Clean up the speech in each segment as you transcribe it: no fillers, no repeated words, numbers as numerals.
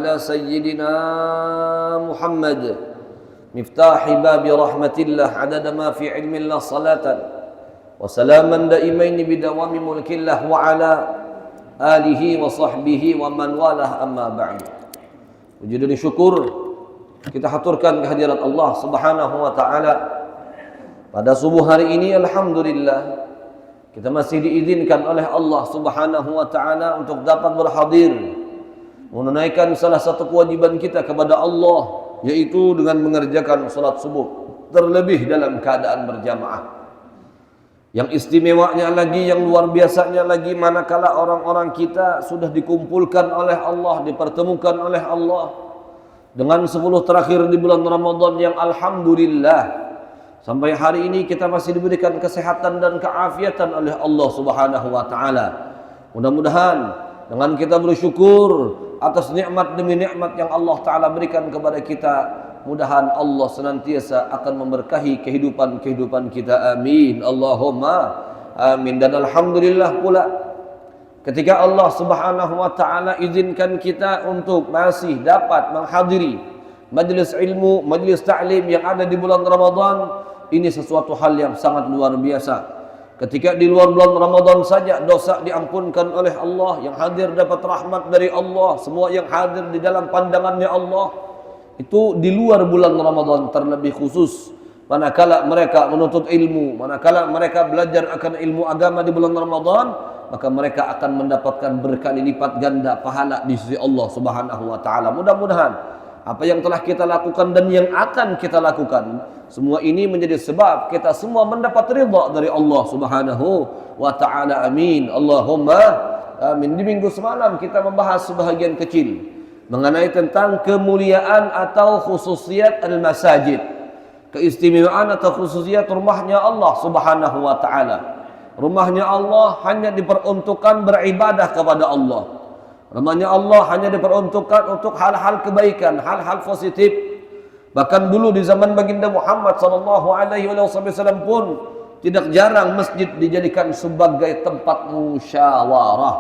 على سيدنا محمد مفتاح باب رحمة الله عدد ما في علم الله صلاة وسلاما دائمين بدوام ملك الله وعلى آله وصحبه ومن والاه أما بعد. Puji dan syukur kita haturkan kehadirat Allah Subhanahu wa taala pada subuh hari ini. Alhamdulillah kita masih diizinkan oleh Allah Subhanahu wa taala untuk dapat berhadir menunaikan salah satu kewajiban kita kepada Allah, yaitu dengan mengerjakan salat subuh, terlebih dalam keadaan berjamaah. Yang istimewanya lagi, yang luar biasanya lagi, manakala orang-orang kita sudah dikumpulkan oleh Allah, dipertemukan oleh Allah dengan 10 terakhir di bulan Ramadan yang alhamdulillah sampai hari ini kita masih diberikan kesehatan dan keafiatan oleh Allah Subhanahu wa taala. Mudah-mudahan dengan kita bersyukur atas nikmat demi nikmat yang Allah taala berikan kepada kita, mudahan Allah senantiasa akan memberkahi kehidupan kita. Amin. Allahumma amin. Dan alhamdulillah pula ketika Allah Subhanahu wa taala izinkan kita untuk masih dapat menghadiri majlis ilmu, majlis ta'lim yang ada di bulan Ramadan, ini sesuatu hal yang sangat luar biasa. Ketika di luar bulan Ramadan saja dosa diampunkan oleh Allah, yang hadir dapat rahmat dari Allah, semua yang hadir di dalam pandangannya Allah. Itu di luar bulan Ramadan, terlebih khusus manakala mereka menuntut ilmu, manakala mereka belajar akan ilmu agama di bulan Ramadan, maka mereka akan mendapatkan berkali lipat ganda pahala di sisi Allah Subhanahu wa taala. Mudah-mudahan apa yang telah kita lakukan dan yang akan kita lakukan, semua ini menjadi sebab kita semua mendapat ridha dari Allah Subhanahu wa taala. Amin. Allahumma amin. Di minggu semalam kita membahas sebahagian kecil mengenai tentang kemuliaan atau khususiyat al-masajid, keistimewaan atau khususiyat rumahnya Allah Subhanahu wa taala. Rumahnya Allah hanya diperuntukkan beribadah kepada Allah. Rumahnya Allah hanya diperuntukkan untuk hal-hal kebaikan, hal-hal positif. Bahkan dulu di zaman baginda Muhammad sallallahu alaihi wasallam pun tidak jarang masjid dijadikan sebagai tempat musyawarah.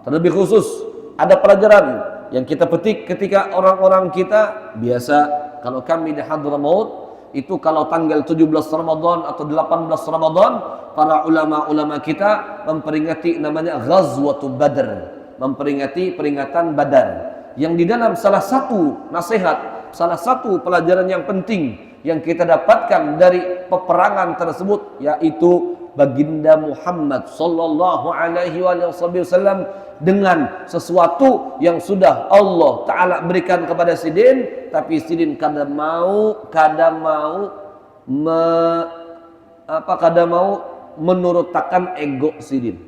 Terlebih khusus ada pelajaran yang kita petik ketika orang-orang kita biasa, kalau kami di Hadramaut itu kalau tanggal 17 Ramadan atau 18 Ramadan, para ulama-ulama kita memperingati namanya Ghazwatul Badr, memperingati peringatan Badar, yang di dalam salah satu nasihat, salah satu pelajaran yang penting yang kita dapatkan dari peperangan tersebut, yaitu baginda Muhammad sallallahu alaihi wasallam dengan sesuatu yang sudah Allah taala berikan kepada Sidin, tapi Sidin kadang mau menurutakan ego Sidin.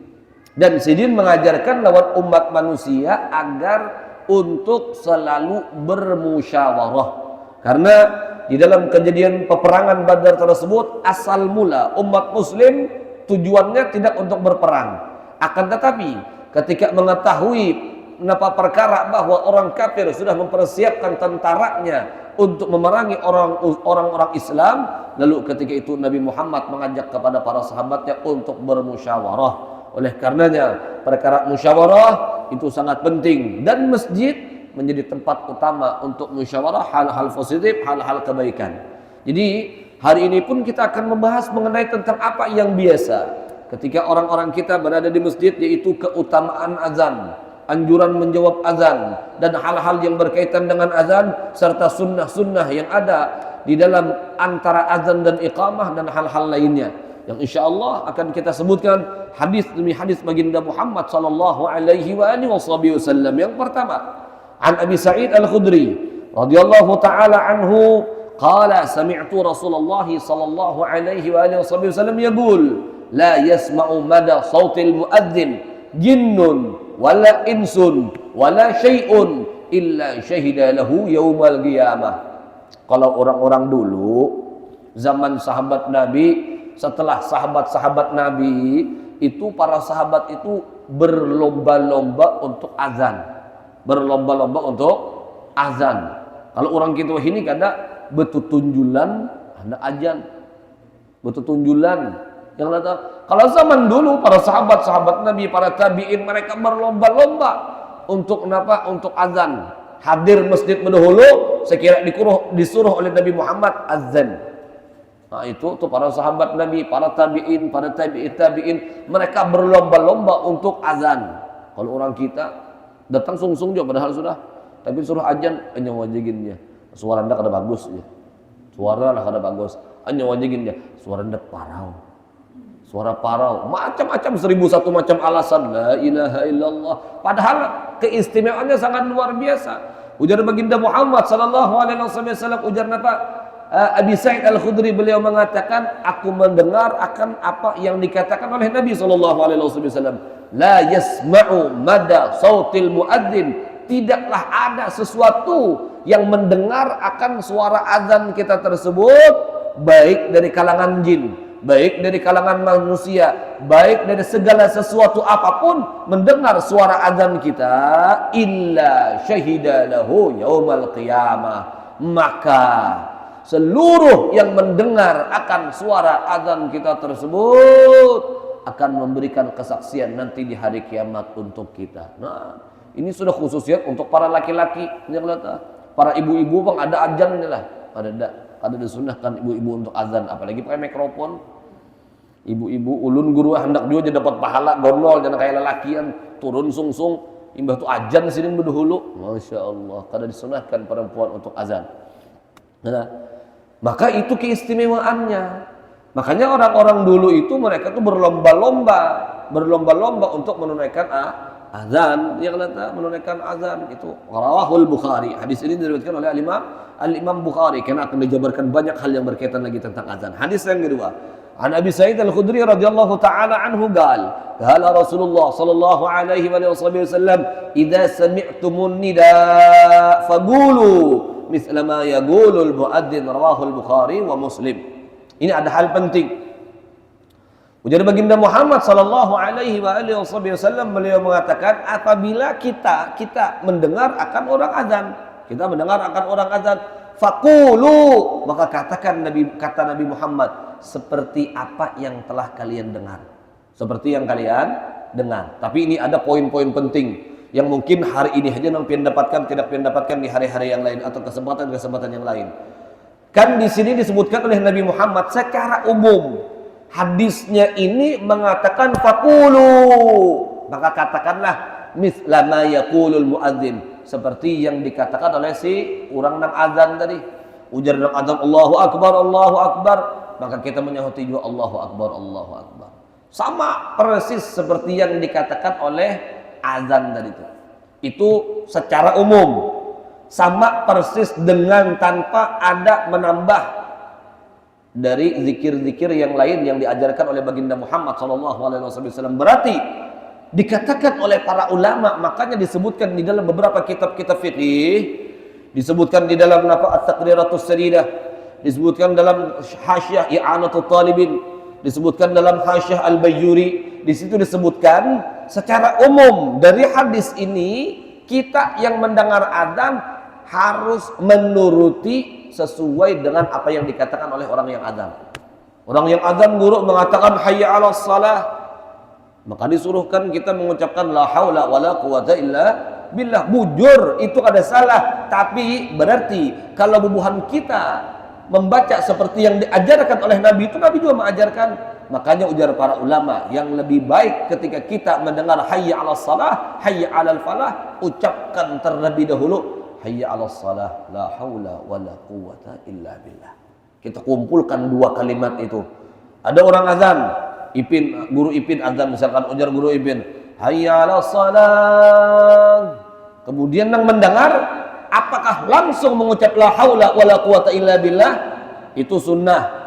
Dan Sidin mengajarkan lewat umat manusia agar untuk selalu bermusyawarah. Karena di dalam kejadian peperangan Badar tersebut, asal mula umat muslim tujuannya tidak untuk berperang. Akan tetapi ketika mengetahui kenapa perkara bahwa orang kafir sudah mempersiapkan tentaranya untuk memerangi orang-orang Islam, lalu ketika itu Nabi Muhammad mengajak kepada para sahabatnya untuk bermusyawarah. Oleh karenanya perkara musyawarah itu sangat penting, dan masjid menjadi tempat utama untuk musyawarah hal-hal positif, hal-hal kebaikan. Jadi hari ini pun kita akan membahas mengenai tentang apa yang biasa ketika orang-orang kita berada di masjid, yaitu keutamaan azan, anjuran menjawab azan, dan hal-hal yang berkaitan dengan azan serta sunnah-sunnah yang ada di dalam antara azan dan iqamah dan hal-hal lainnya yang insyaallah akan kita sebutkan hadis demi hadis baginda Muhammad sallallahu alaihi wasallam. Yang pertama, an Abi Sa'id Al-Khudri radhiyallahu taala anhu qala sami'tu Rasulullah sallallahu alaihi wasallam yaqul la yasma'u mada sautil muadzin jinnun wala insun wala syai'un illa syahida lahu yaumal qiyamah. Kalau orang-orang dulu zaman sahabat Nabi, setelah sahabat-sahabat Nabi itu, para sahabat itu berlomba-lomba untuk azan. Berlomba-lomba untuk azan. Kalau orang kita ini kada betutunjulan ada azan. Betutunjulan yang kata, kalau zaman dulu para sahabat-sahabat Nabi, para tabi'in, mereka berlomba-lomba untuk kenapa? Untuk azan. hadir masjid mendahulu, sekira disuruh oleh Nabi Muhammad azan. Nah itu tuh para sahabat Nabi, para tabi'in, para tabi'in, mereka berlomba-lomba untuk azan. Kalau orang kita datang sungsung juga padahal sudah, tapi suruh azan hanya wajibin dia. Suara anda kada bagus ya. Suara lah kada bagus. Hanya wajibin dia. Suara anda parau. Suara parau, macam-macam 1001 macam alasan. La ilaha illallah. Padahal keistimewaannya sangat luar biasa. Ujar baginda Muhammad sallallahu alaihi wasallam, ujar apa? Abi Sa'id Al-Khudri beliau mengatakan, aku mendengar akan apa yang dikatakan oleh Nabi sallallahu alaihi wasallam. La yasma'u mada sautil muadzin. Tidaklah ada sesuatu yang mendengar akan suara azan kita tersebut, baik dari kalangan jin, baik dari kalangan manusia, baik dari segala sesuatu apapun, mendengar suara azan kita, illa syahida lahu yaumal qiyamah, maka seluruh yang mendengar akan suara azan kita tersebut akan memberikan kesaksian nanti di hari kiamat untuk kita. Nah, ini sudah khususnya untuk para laki-laki, para ibu-ibu bang ada azan lah, ada disunahkan ibu-ibu untuk azan, apalagi pakai mikrofon. Ibu-ibu ulun guru hendak juga jadi dapat pahala gondol, jangan kayak lelakian turun sungsung imbah tu azan sini berdahulu. Masya Allah, kada disunahkan perempuan untuk azan. Nah, maka itu keistimewaannya. Makanya orang-orang dulu itu mereka tuh berlomba-lomba untuk menunaikan azan, yang kata menunaikan azan itu. Rawahul Bukhari. Hadis ini diriwayatkan oleh Al-Imam Bukhari, karena akan dijabarkan banyak hal yang berkaitan lagi tentang azan. Hadis yang kedua, an Abi Sa'id Al-Khudri radhiyallahu taala anhu qala Rasulullah sallallahu alaihi wasallam, "Idza sami'tumun nida faqulu mithla ma yaqulu al-muadzin." Rawahul Bukhari wa Muslim. Ini ada hal penting. Ujar baginda Muhammad sallallahu alaihi wasallam, beliau mengatakan, apabila kita mendengar akan orang azan, faqulu, maka katakan kata Nabi Muhammad, seperti apa yang telah kalian dengar. Seperti yang kalian dengar. Tapi ini ada poin-poin penting yang mungkin hari ini saja tidak dapatkan di hari-hari yang lain atau kesempatan-kesempatan yang lain. Kan di sini disebutkan oleh Nabi Muhammad secara umum. Hadisnya ini mengatakan faqulu, maka katakanlah mithla ma yaqulul muadzin, seperti yang dikatakan oleh si orang nang azan tadi. Ujar nang azan Allahu akbar, maka kita menyahuti juga Allahu akbar. Sama persis seperti yang dikatakan oleh azan tadi itu. Itu secara umum. Sama persis dengan tanpa ada menambah dari zikir-zikir yang lain yang diajarkan oleh baginda Muhammad SAW. Berarti dikatakan oleh para ulama, makanya disebutkan di dalam beberapa kitab-kitab fikih, disebutkan di dalam At-Taqriratus Sadidah, disebutkan dalam Hasyiah I'anatul Talibin, disebutkan dalam Hasyiah Al-Bayyuri. Di situ disebutkan secara umum dari hadis ini, kita yang mendengar adzan harus menuruti sesuai dengan apa yang dikatakan oleh orang yang adzan. Orang yang adzan guru mengatakan hayya 'alas shalah, maka disuruhkan kita mengucapkan la haula wala quwata illa billah. Bujur itu ada salah, tapi berarti kalau bubuhan kita membaca seperti yang diajarkan oleh Nabi, itu Nabi juga mengajarkan. Makanya ujar para ulama, yang lebih baik ketika kita mendengar hayya 'alas shalah, hayya 'alal falah, ucapkan terlebih dahulu hayya 'alas shalah, la haula wala quwata illa billah. Kita kumpulkan dua kalimat itu. Ada orang azan, guru Ipin azan, misalkan ujar guru Ipin hayya 'alas shalah, kemudian yang mendengar apakah langsung mengucap la haula wala quwata illa billah? Itu sunnah.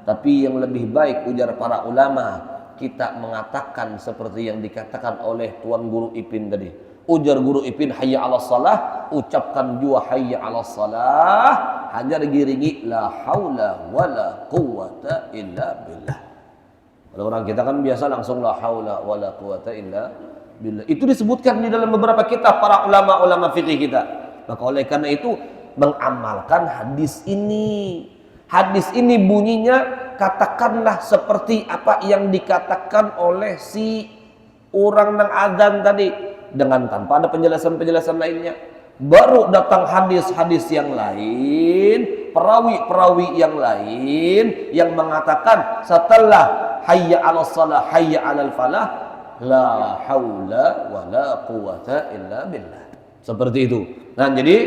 Tapi yang lebih baik ujar para ulama, kita mengatakan seperti yang dikatakan oleh tuan guru Ipin tadi. Ujar guru Ipin hayya 'alas shalah, ucapkan juga hayya 'alas shalah, hanya digiringi la haula wala quwata illa billah. Kalau orang kita kan biasa langsung la haula wala quwata illa billah. Itu disebutkan di dalam beberapa kitab para ulama-ulama fikih kita. Maka oleh karena itu mengamalkan hadis ini. Hadis ini bunyinya, katakanlah seperti apa yang dikatakan oleh si orang nang adzan tadi, dengan tanpa ada penjelasan-penjelasan lainnya. baru datang hadis-hadis yang lain, perawi-perawi yang lain yang mengatakan setelah hayya 'alas shalah, hayya 'alal falah, la haula wala quwata illa billah. Seperti itu. Nah, jadi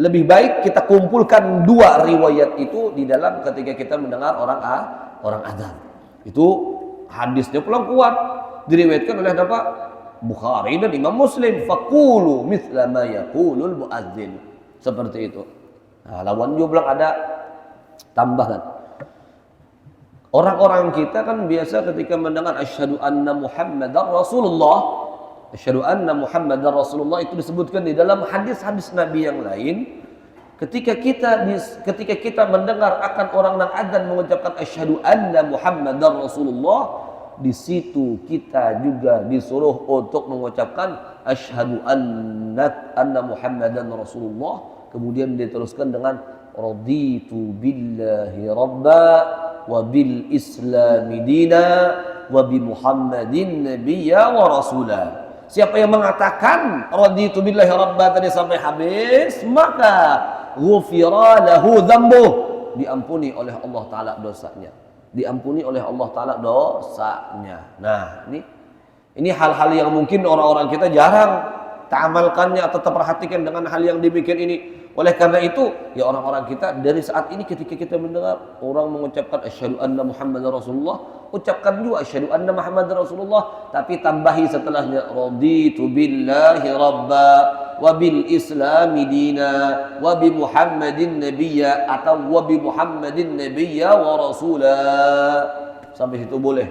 lebih baik kita kumpulkan dua riwayat itu di dalam ketika kita mendengar orang azan. Itu hadisnya pulang kuat, diriwayatkan oleh apa? Bukhari dan Imam Muslim. Faqulu mithla ma yaqulul muadzin. Seperti itu. Nah, lawan juga bilang ada tambahan. Orang-orang kita kan biasa ketika mendengar asyhadu anna Muhammadar Rasulullah, asyhadu anna Muhammadar Rasulullah itu disebutkan di dalam hadis-hadis Nabi yang lain. Ketika kita mendengar akan orang yang adzan mengucapkan asyhadu anna Muhammadar Rasulullah, di situ kita juga disuruh untuk mengucapkan asyhadu anna Muhammadan Rasulullah. Kemudian diteruskan dengan raditu billahi rabba wa bil islami dina wa bi Muhammadin nabiyya wa rasula. Siapa yang mengatakan raditu billahi rabba tadi sampai habis, maka ghufira lahu dzambuh, diampuni oleh Allah taala dosanya. Diampuni oleh Allah taala dosanya. Nah, ini hal-hal yang mungkin orang-orang kita jarang ta'amalkannya atau terperhatikan dengan hal yang demikian ini. Oleh karena itu, ya orang-orang kita dari saat ini ketika kita mendengar orang mengucapkan asyhadu anna Muhammadar Rasulullah, ucapkan juga asyhadu anna Muhammadar Rasulullah, tapi tambahi setelahnya raditu billahi rabba wa bil islami dina wa bi Muhammadin nabiyya atau wa bi Muhammadin nabiyya wa rasula. Sampai situ boleh.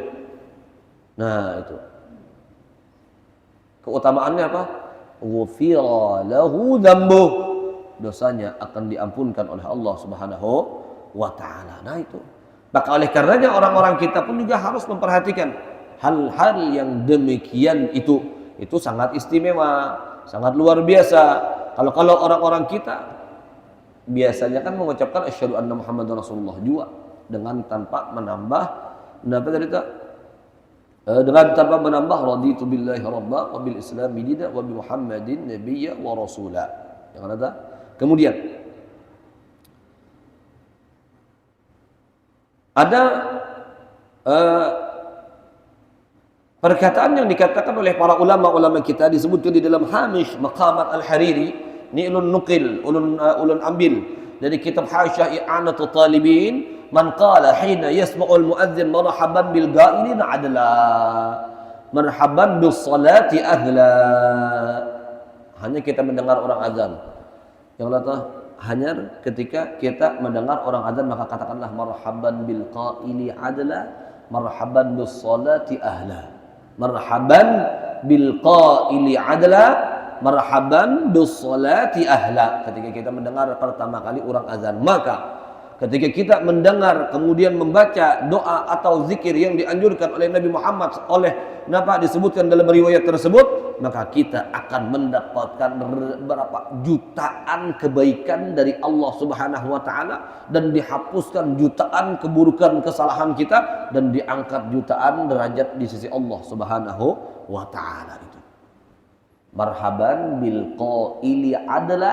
Nah, itu. Keutamaannya apa? Ghufira lahu dzambuh, dosanya akan diampunkan oleh Allah Subhanahu wa taala. Nah, itu. Maka oleh karenanya orang-orang kita pun juga harus memperhatikan hal-hal yang demikian itu sangat istimewa, sangat luar biasa. Kalau orang-orang kita biasanya kan mengucapkan asyhadu anna Muhammadar Rasulullah juga dengan tanpa menambah dengan tanpa menambah raditu billahi rabba wa bil islami dina wa bi Muhammadin nabiyya wa rasula. Yang ada. Kemudian ada perkataan yang dikatakan oleh para ulama-ulama kita, disebutkan di dalam Hamish Maqamat Al-Hariri, ini ulun ambil dari kitab Hasyiah I'anatul Talibin, man qala hina yasma'ul muadzin marhaban bil ghailin adla marhaban bis salati ahla. Hanya kita mendengar orang azan, yang hanya ketika kita mendengar orang azan maka katakanlah marhaban bil qaili adla marhaban bis salati ahla. Marhaban bil qaili adla marhaban bis salati ahla. Ketika kita mendengar pertama kali orang azan, maka ketika kita mendengar kemudian membaca doa atau zikir yang dianjurkan oleh Nabi Muhammad disebutkan dalam riwayat tersebut, maka kita akan mendapatkan berapa jutaan kebaikan dari Allah Subhanahu wa taala, dan dihapuskan jutaan keburukan kesalahan kita, dan diangkat jutaan derajat di sisi Allah Subhanahu wa taala. Itu marhaban bil qaili adla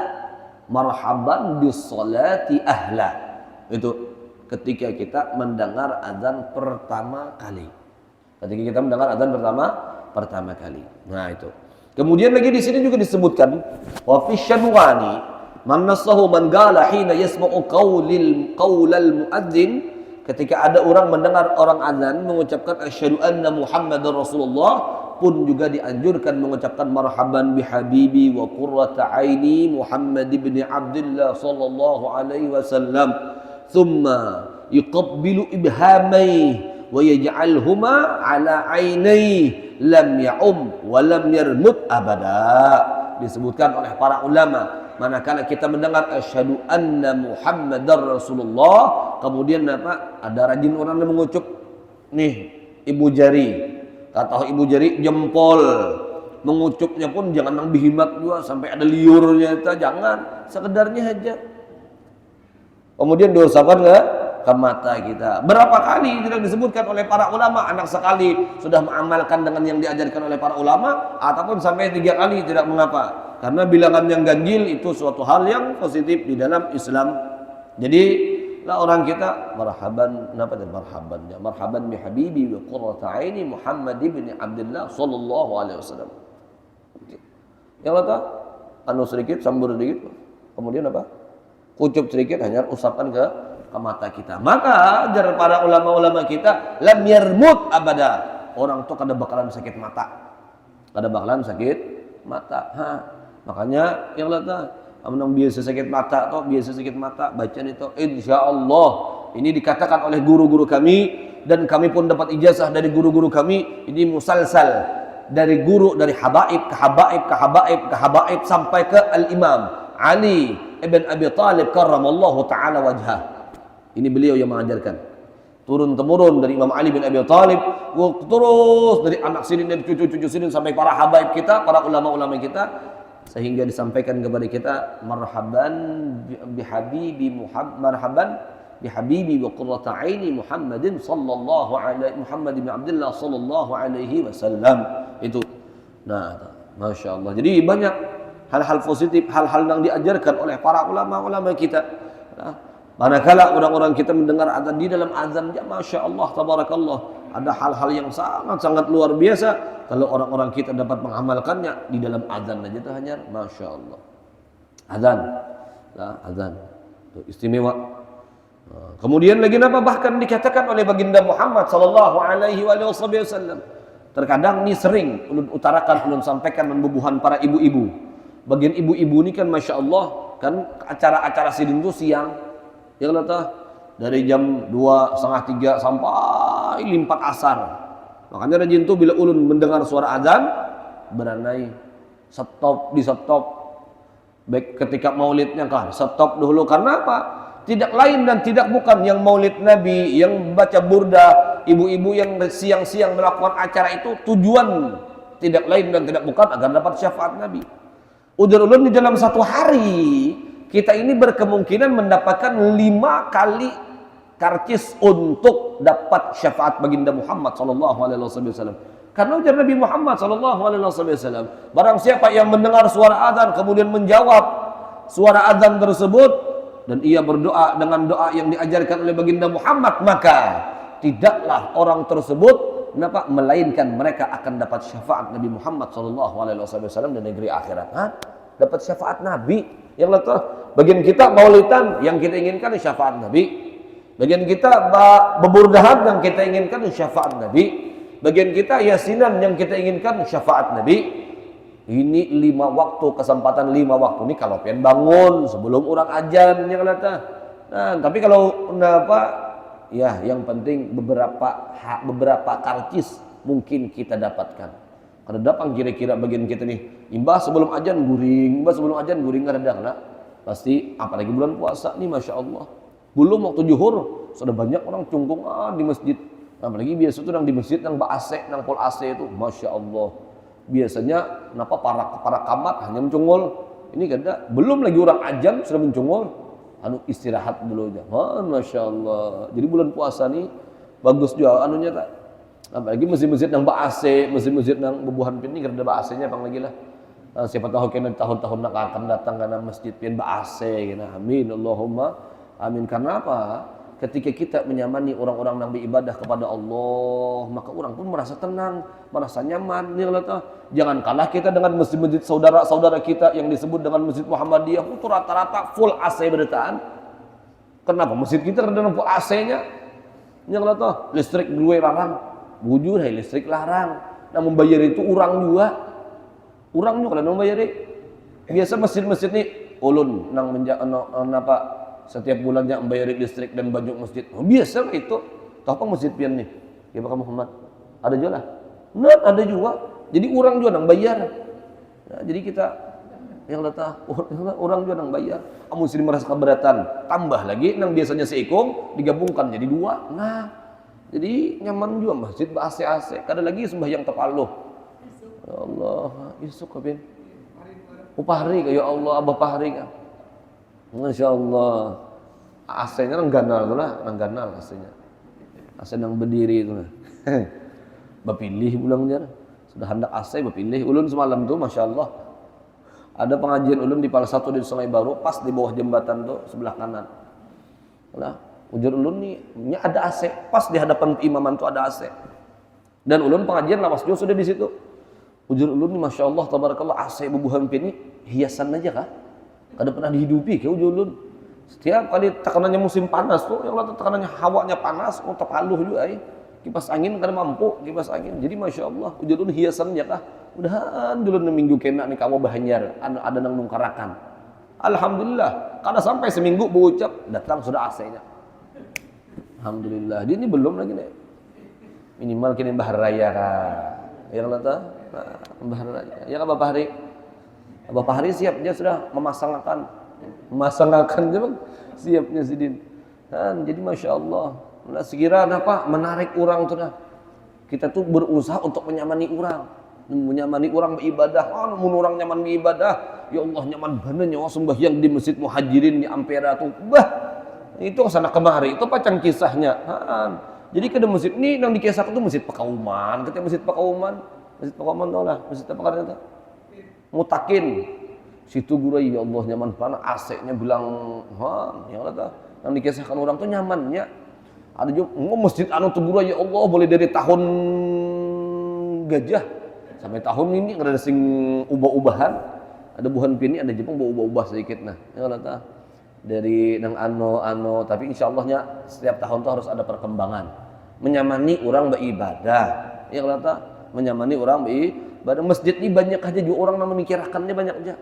marhaban bis salati ahla. Itu ketika kita mendengar azan pertama kali. Ketika kita mendengar azan pertama kali. Nah, itu. Kemudian lagi di sini juga disebutkan wa fi syadwani man nasahu man qala hina yasma'u qaulal muadzin, ketika ada orang mendengar orang azan mengucapkan asyhadu anna Muhammadar Rasulullah, pun juga dianjurkan mengucapkan marhaban bi habibi wa qurrata aini Muhammad ibn Abdullah sallallahu alaihi wasallam. Thumma yuqabbilu ibhamaihi wa yaj'alhuma ala ainaihi lam ya'um wa lam yarmut abada. Disebutkan oleh para ulama, manakala kita mendengar asyhadu anna Muhammadar Rasulullah, kemudian ada rajin orang yang mengucap ibu jari, kata ibu jari jempol, mengucapnya pun jangan nang bihimat juga sampai ada liurnya, itu jangan, sekedarnya aja. Kemudian diusahakan ke mata kita. Berapa kali tidak disebutkan oleh para ulama, anak sekali sudah mengamalkan dengan yang diajarkan oleh para ulama, ataupun sampai 3 kali tidak mengapa. karena bilangan yang ganjil itu suatu hal yang positif di dalam Islam. Jadi lah orang kita marhaban, kenapa dan marhaban ya, marhaban bi habibi wa qurrata aini Muhammad ibn Abdullah sallallahu alaihi wasallam. Yang kata anu sedikit, sambur sedikit, kemudian apa? Kucup sedikit, hanya usapkan ke mata kita. Maka ajar para ulama-ulama kita, lam yarmut abada. Orang tuh kada bakalan sakit mata. Kada bakalan sakit mata. Makanya yang kata amunang biasa sakit mata atau biasa sakit mata bacaan itu insyaallah. Ini dikatakan oleh guru-guru kami dan kami pun dapat ijazah dari guru-guru kami. Ini musalsal dari guru, dari habaib ke habaib ke habaib ke habaib sampai ke al-Imam Ali ibn Abi Talib karramallahu taala wajhah. Ini beliau yang mengajarkan. Turun temurun dari Imam Ali bin Abi Talib, terus dari anak sini dan cucu-cucu sini sampai para habaib kita, para ulama-ulama kita, sehingga disampaikan kepada kita marhaban bihabibi Muhammad, marhaban bihabibi wa qurrata aini Muhammadin sallallahu alaihi Muhammad bin Abdullah sallallahu alaihi wasallam. Itu. Nah, Masya Allah. Jadi banyak hal-hal positif, hal-hal yang diajarkan oleh para ulama-ulama kita. Nah, manakala orang-orang kita mendengar azan, di dalam azan, ya Masya Allah, tabarakallah, ada hal-hal yang sangat-sangat luar biasa. Kalau orang-orang kita dapat mengamalkannya di dalam azan aja itu hanya Masya Allah. Azan, nah, azan, itu istimewa. Nah, kemudian lagi apa? Bahkan dikatakan oleh baginda Muhammad sallallahu alaihi wasallam. Terkadang ini sering ulun utarakan, ulun sampaikan membubuhan para ibu-ibu. Bagian ibu-ibu ini kan Masya Allah, kan acara-acara sidin itu siang. Ya kata dari jam 2, setengah 3 sampai 4 asar. Makanya rajin tuh bila ulun mendengar suara azan, beranai stop, di stop. Baik ketika maulidnya kah, stop dulu. Karena apa? Tidak lain dan tidak bukan yang maulid Nabi, yang baca burda, ibu-ibu yang siang-siang melakukan acara itu tujuan tidak lain dan tidak bukan agar dapat syafaat Nabi. Ujar ulun di dalam satu hari kita ini berkemungkinan mendapatkan 5 kali karcis untuk dapat syafaat baginda Muhammad sallallahu alaihi wasallam. Karena ujar Nabi Muhammad sallallahu alaihi wasallam, barang siapa yang mendengar suara azan kemudian menjawab suara azan tersebut dan ia berdoa dengan doa yang diajarkan oleh baginda Muhammad, maka tidaklah orang tersebut melainkan mereka akan dapat syafaat Nabi Muhammad sallallahu alaihi wasallam di negeri akhirat. Dapat syafaat Nabi. Yang letak bagian kita maulidan yang kita inginkan syafaat Nabi. Bagian kita beburdahan yang kita inginkan syafaat Nabi. Bagian kita yasinan yang kita inginkan syafaat Nabi. Ini 5 waktu, kesempatan 5 waktu ini kalau pengen bangun sebelum orang ajan yang kata. Nah, tapi kalau ya yang penting beberapa karcis mungkin kita dapatkan. Kada datang kira-kira bagian kita nih, imbah sebelum ajan guring kada nah. Pasti apalagi bulan puasa nih Masya Allah. Belum waktu zuhur sudah banyak orang cungkung di masjid. Apalagi biasa itu di masjid yang AC, yang pol AC itu Masya Allah. Biasanya kenapa para kamat hanya mencungul. Ini kada, belum lagi orang ajan sudah mencungul. Istirahat dulu aja. Masya Allah. Jadi bulan puasa nih bagus juga anunya tak. Apalagi masjid-masjid yang AC, masjid-masjid yang bebuhan pin ini kada ada AC-nya bang lagi lah. Siapa tahu kena tahun-tahun nak akan datang karena masjid pin AC kena. Amin Allahumma amin. Karena apa? Ketika kita menyamani orang-orang yang beribadah kepada Allah, maka orang pun merasa tenang, merasa nyaman. Jangan kalah kita dengan masjid-masjid saudara-saudara kita yang disebut dengan Masjid Muhammadiyah, itu rata-rata full AC beritaan. Kenapa? Masjid kita ada full AC-nya. Yang listrik gue larang, bujur listrik larang. Nah membayar itu orang juga kalau membayar. Biasa masjid-masjid nih ulun nang setiap bulannya membayar listrik dan baju masjid. Biasa itu. Tahu apa masjid pian nih? Ya Pak Muhammad. Ada juga lah. Nah, ada juga. Jadi orang juga nang bayar. Nah, jadi kita yang datang orang juga nang bayar. Kamu sini merasa keberatan. Tambah lagi nang biasanya seikung digabungkan jadi 2. Nah, jadi nyaman juga masjid AC-AC. Kada lagi sembahyang tapaluh. Ya Allah, isuk kabin. Upahri ya Allah, abah pahri kan. Masya Allah. AC-nya nang ganal tu lah, nang ganal AC-nya. AC nang berdiri itu lah. Bapilih pulang dia. Sudah hendak AC bapilih. Ulun semalam tu Masya Allah. Ada pengajian ulun di Pal 1 di Sungai Baru, pas di bawah jembatan tuh sebelah kanan. Nah, ujur ulun nih ada AC, pas di hadapan imaman tuh ada AC. Dan ulun pengajian lawas juga sudah di situ. Ujur ulun nih Masya Allah, tabarakallah, AC bubuhan pian ini hiasan aja kah? Kada pernah dihidupi kayak ujur ulun. Setiap kali tekanannya musim panas tuh, yang lain tekanannya hawanya panas, mau tepaluh juga kipas angin kada mampu, kipas angin. Jadi Masya Allah, ujur ulun hiasannya kah? Mudahan dulu minggu kena nih kamu Bahanyar ada nang nungkarakan. Alhamdulillah, kada sampai seminggu berucap datang sudah AC-nya. Alhamdulillah. Dia ini belum lagi nih. Minimal kini Bahar Raya kah? Yang lata, Bahar Raya. Ya Bapak Hari. Bapak Hari siap, dia sudah memasangkan dia bang, siapnya sidin. Dan jadi Masya Allah. Nah, sekira apa menarik orang tuh dah. Kita tuh berusaha untuk menyamani orang. Menyamani orang beribadah, namun orang nyaman beribadah, ya Allah nyaman bener nyawa sembahyang di Masjid Muhajirin di Ampera tuh, itu kesana kemari, itu pacang kisahnya. Jadi ke masjid ini yang dikisahkan tuh Masjid Pakauman, ketika Masjid Pakauman tau lah, Masjid apa katanya? Mutakin, situ guru ya Allah nyaman banget, AC-nya bilang, ya Allah, yang dikisahkan orang tuh nyamannya. Ada juga masjid anu tuh guru ya Allah boleh dari tahun gajah sampai tahun ini ada sing ubah-ubahan, ada buhan pini, ada Jepang ubah-ubah sedikit nah. Ya Allah dari nang ano, tapi insyaallah setiap tahun tuh harus ada perkembangan. Menyamani orang beribadah. Ya Allah menyamani orang beribadah. Masjid ini banyak aja juga orang yang memikirkannya banyak aja.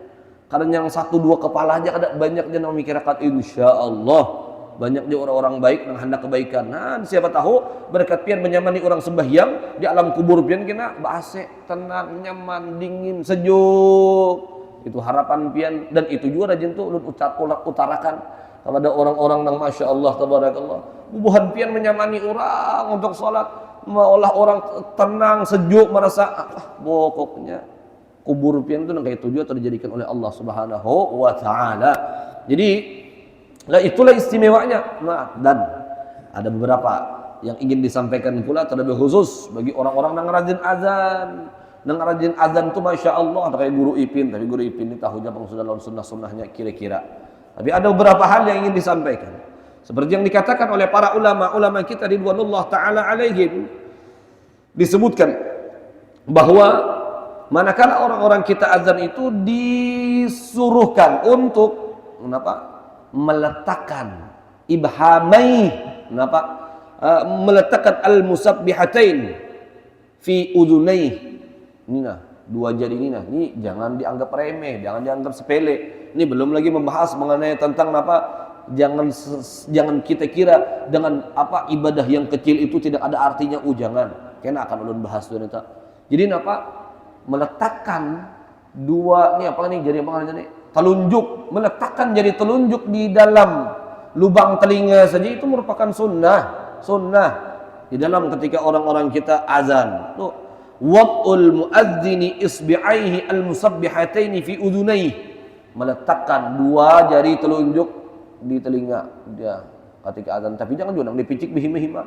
Kadang yang 1-2 kepala aja ada banyak aja yang memikirkan insyaallah. Banyak dia orang-orang baik yang hendak kebaikan. Nah, siapa tahu berkat pian menyamani orang sembahyang di alam kubur pian kena AC tenang, nyaman, dingin, sejuk. Itu harapan pian dan itu juga rajin tuh ulun utarakan kepada orang-orang yang Masya Allah tabarakallah. Bubuhan pian menyamani orang untuk sholat, maolah orang tenang, sejuk, merasa pokoknya kubur pian itu kayak itu juga dijadikan oleh Allah Subhanahu wa taala. Jadi nah itulah istimewanya. Nah, dan ada beberapa yang ingin disampaikan pula terlebih khusus bagi orang-orang yang rajin azan. Yang rajin azan itu Masya Allah, ada kayak guru Ipin, tapi guru Ipin ini tahunya bang sudah lawan sunnah-sunnahnya kira-kira. Tapi ada beberapa hal yang ingin disampaikan. Seperti yang dikatakan oleh para ulama kita ridwanullah ta'ala alaihim, disebutkan bahwa manakala orang-orang kita azan itu disuruhkan untuk meletakkan ibhamai meletakkan al-musabbihatain fi udhunai. Ini nah, 2 jari ini nah, ini jangan dianggap remeh, jangan dianggap sepele. Ini belum lagi membahas mengenai tentang jangan kita kira dengan ibadah yang kecil itu tidak ada artinya. Jangan. Kena akan ulun bahas tuh neta. Jadi meletakkan 2 jari apa nih? Telunjuk, meletakkan jari telunjuk di dalam lubang telinga saja itu merupakan sunnah di dalam ketika orang-orang kita azan. Tuh, wad'ul muadzini isbi'aihi al-musabbihataini fi udhunaihi, meletakkan 2 jari telunjuk di telinga dia ketika azan. Tapi jangan juga dipicik bihima-hima,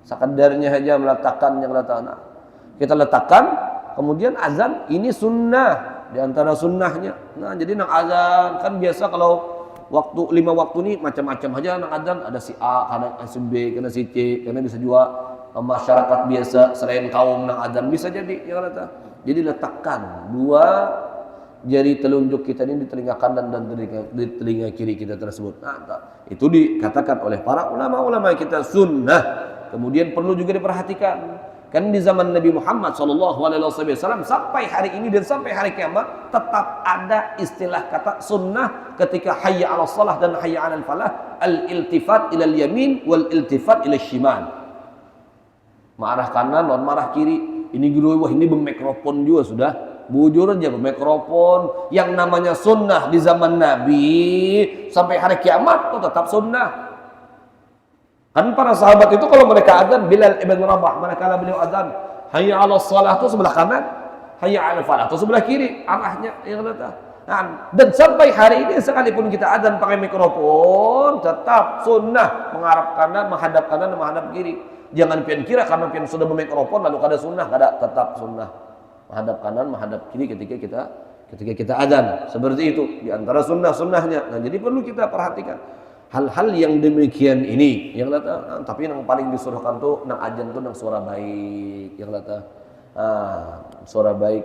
sekadarnya saja meletakkan yang letakkan. Kita letakkan, kemudian azan ini sunnah. Di antara sunnahnya. Nah, jadi nang azan kan biasa kalau waktu 5 waktu nih macam-macam aja nang azan, ada si A, kadang si B, kadang si C, karena bisa juga masyarakat biasa selain kaum nang azan bisa jadi ya kata. Jadi letakkan 2 jari telunjuk kita ini di telinga kanan dan di telinga kiri kita tersebut. Nah, itu dikatakan oleh para ulama kita sunnah. Kemudian perlu juga diperhatikan. Kan di zaman Nabi Muhammad SAW sampai hari ini dan sampai hari kiamat tetap ada istilah kata sunnah ketika hayya 'alas shalah dan hayya 'alal falah, al-iltifat ilal yamin wal iltifat ilal shimal. Marah kanan dan marah kiri. Ini guru wah ini bermikrofon juga sudah. Bujur aja bermikrofon. Yang namanya sunnah di zaman Nabi sampai hari kiamat itu tetap sunnah. Kan para sahabat itu kalau mereka azan, Bilal ibn Rabah manakala beliau azan, hayya 'alas shalah itu sebelah kanan, hayya 'alal falah itu sebelah kiri, arahnya yang kata. Nah, dan sampai hari ini sekalipun kita azan pakai mikrofon tetap sunnah mengarah kanan, menghadap kanan, dan menghadap kiri. Jangan pian kira karena pian sudah bermikrofon lalu kada sunnah, kada, tetap sunnah menghadap kanan, menghadap kiri ketika kita ketika kita adzan, seperti itu di antara sunnah-sunnahnya. Nah, jadi perlu kita perhatikan hal-hal yang demikian ini. Yang kata, tapi yang paling disuruhkan tuh nang adzan tuh nang suara baik. Yang kata, suara baik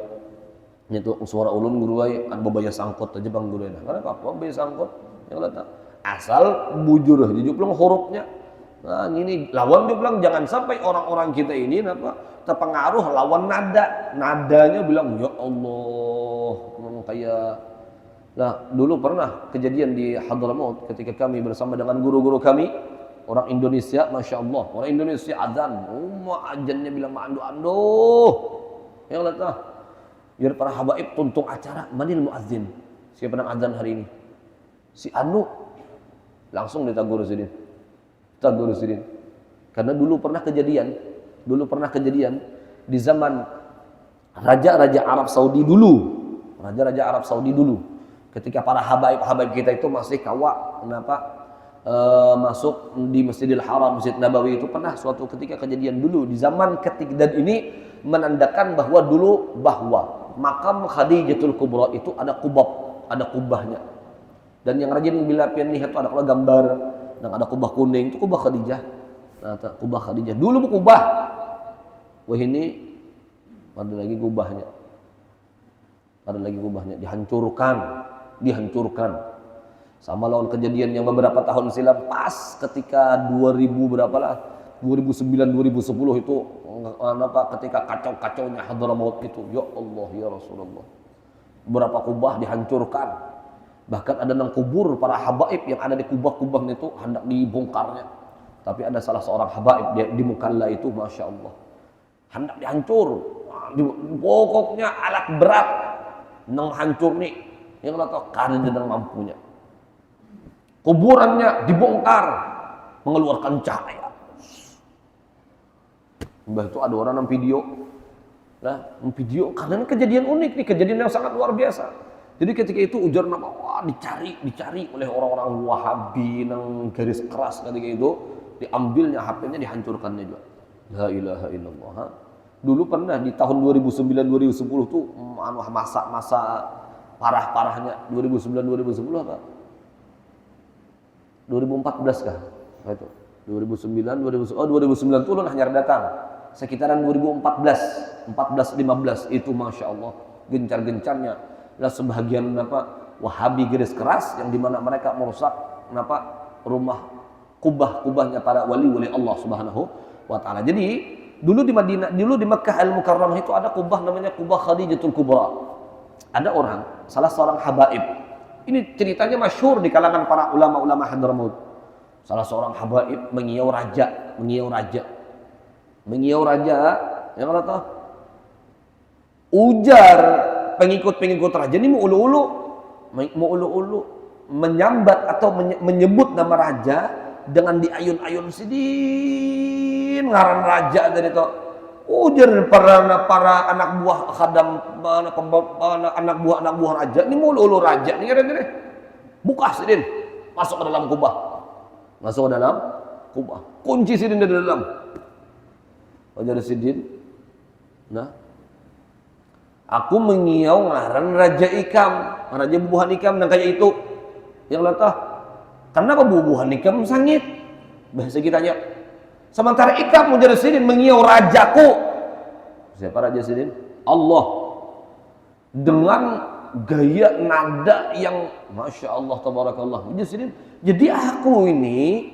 itu suara ulun guru wae an babaya sangkut aja bang guru. Nah, karena apa babaya sangkut? Yang kata, asal bujur dijuplung hurufnya. Nah, ini lawan dibilang jangan sampai orang-orang kita ini terpengaruh lawan nadanya bilang ya Allah kayak. Nah, dulu pernah kejadian di Hadramaut ketika kami bersama dengan guru-guru kami orang Indonesia, masya Allah, orang Indonesia adzan, adzannya bilang ando, yang kata biar para habaib tuntung acara manil muadzin, siapa yang adzan hari ini, si Anu, langsung ditagur sidin. Karena dulu pernah kejadian di zaman raja-raja Arab Saudi dulu, ketika para habaib kita itu masih masuk di Masjidil Haram, Masjid Nabawi itu pernah suatu ketika kejadian dulu di zaman ketika, dan ini menandakan bahwa makam Khadijatul Kubra itu ada kubahnya, dan yang rajin bila lihat itu ada kalau gambar. Dan ada kubah kuning, itu kubah Khadijah. Nah, kubah Khadijah. Dulu kubah. Wah ini ada lagi kubahnya. Dihancurkan. Sama lawan kejadian yang beberapa tahun silam pas ketika 2009 2010 itu ketika kacau-kacaunya Hadramaut itu. Ya Allah ya Rasulullah. Berapa kubah dihancurkan. Bahkan ada nang kubur para habaib yang ada di kubah-kubah itu hendak dibongkarnya. Tapi ada salah seorang habaib di Mukalla itu, masya Allah, hendak dihancur. Pokoknya alat berat nang hancur nih, yang kata karena dia mampunya. Kuburannya dibongkar, mengeluarkan cahaya. Mbah itu ada orang nang video, karena ini kejadian unik nih, kejadian yang sangat luar biasa. Jadi ketika itu ujar nama dicari oleh orang-orang Wahabi yang garis keras ketika itu, diambilnya HP-nya, dihancurkannya juga. La ilaha illallah. Dulu pernah di tahun 2009 2010 tuh masa parah-parahnya 2009 2010 apa? 2014 kah? Itu. 2009 tuh hanya datang. Sekitaran 2014, 14 15 itu masya Allah gencar-gencarnya. Lah sebagian Wahabi garis keras yang dimana mereka merusak rumah kubahnya para wali-wali Allah Subhanahu wa taala. Jadi dulu di Makkah Al-Mukarramah itu ada kubah namanya kubah Khadijatul Kubra. Ada orang, salah seorang habaib. Ini ceritanya masyhur di kalangan para ulama-ulama Hadramaut. Salah seorang habaib mengiau raja, yang kata ujar pengikut raja ini mau ulu-ulu menyambat atau menyebut nama raja dengan diayun-ayun sidin ngaran raja dari itu. Ujar para anak buah khadam, anak buah raja ini mau ulu-ulu raja ini kira-kira buka sidin, masuk ke dalam kubah, kunci sidin di dalam. Ujar sidin, aku mengiau ngaran Raja Ikam, Raja bubuhan Ikam dan kayak itu. Yang latah, kenapa bubuhan Ikam sangit? Bahasa kitanya. Sementara Ikam menjadi sidin mengiau rajaku. Siapa Raja Sidin? Allah. Dengan gaya nada yang masya Allah tabarakallah. Jadi aku ini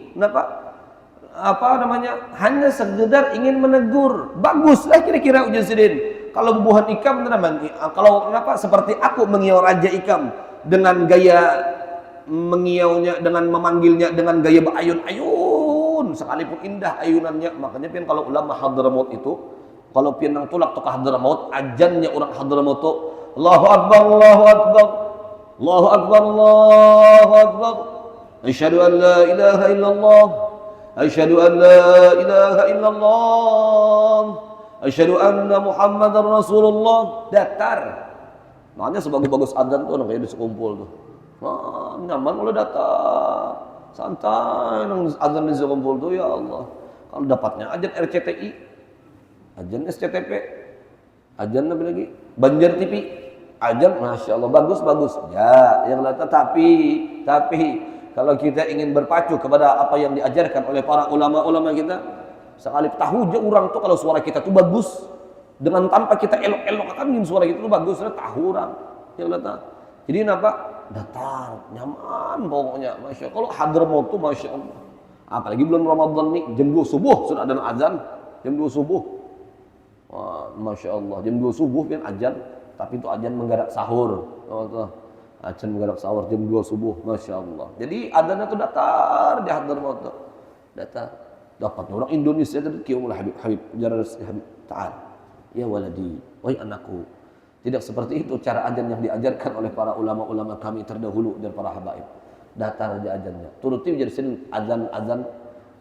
hanya sekedar ingin menegur. Baguslah kira-kira ujian Sidin. Kalau bubuhan Ikam seperti aku mengiau Raja Ikam dengan gaya mengiaunya, dengan memanggilnya dengan gaya berayun-ayun sekalipun indah ayunannya. Makanya pian kalau ulama Hadramaut itu kalau pian nang tulak toka Hadramaut, ajannya orang Hadramaut itu Allahu Akbar, Allahu Akbar, Allahu Akbar, Allahu Akbar, asyhadu an la ilaha illallah, asyhadu an la ilaha illallah, asyhadu anna Muhammadar Rasulullah. Datar. Makanya sebagus-bagus adzan tuh kayak di sekumpul tuh. Nyaman kalau datang. Santai nang adzan di sekumpul tuh, ya Allah. Kalau dapatnya adzan RCTI, adzan SCTP, adzan apa lagi? Banjar TV. Azan, masya Allah, bagus. Ya, yang lain tapi kalau kita ingin berpacu kepada apa yang diajarkan oleh para ulama-ulama kita, sekali tahu aja orang tuh kalau suara kita tuh bagus, dengan tanpa kita elok-elok kan suara kita tuh bagus, tahu orang. Yang lain. Jadi kenapa? Datar, nyaman pokoknya, masya Allah. Kalau Hadramaut tuh masya Allah. Apalagi bulan Ramadan nih, jam 2 subuh sudah ada azan, jam 2 subuh. Wah, masya Allah, jam 2 subuh kan azan. Tapi itu azan menggarap sahur. Azan menggarap sahur jam 2 subuh, masya Allah. Jadi azannya itu datar di Hadramaut tuh. Datar. Dapat orang Indonesia itu kiumlah Habib jarar Habib Ta'al. Ya waladi, wahai anakku. Tidak seperti itu cara azan yang diajarkan oleh para ulama-ulama kami terdahulu dan para habaib. Datar aja azannya. Turuti jadi azan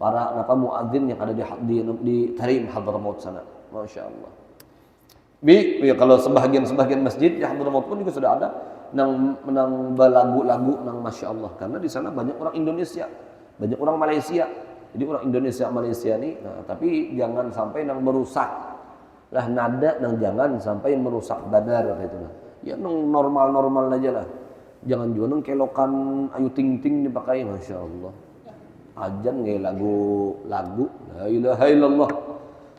para muadzin yang ada di Tarim Hadramaut sana. Masya Allah. Ya, kalau sebagian masjid di Hadramaut pun juga sudah ada nang lagu-lagu nang masya Allah, karena di sana banyak orang Indonesia, banyak orang Malaysia. Jadi orang Indonesia Malaysia nih, tapi jangan sampai nang merusak lah nada, nang jangan sampai merusak badar gitu lah. Ya nang normal aja lah. Jangan juga nang kelokan Ayu Ting Ting dipakai, masya Allah. Azan nggak lagu la ilaha illallah.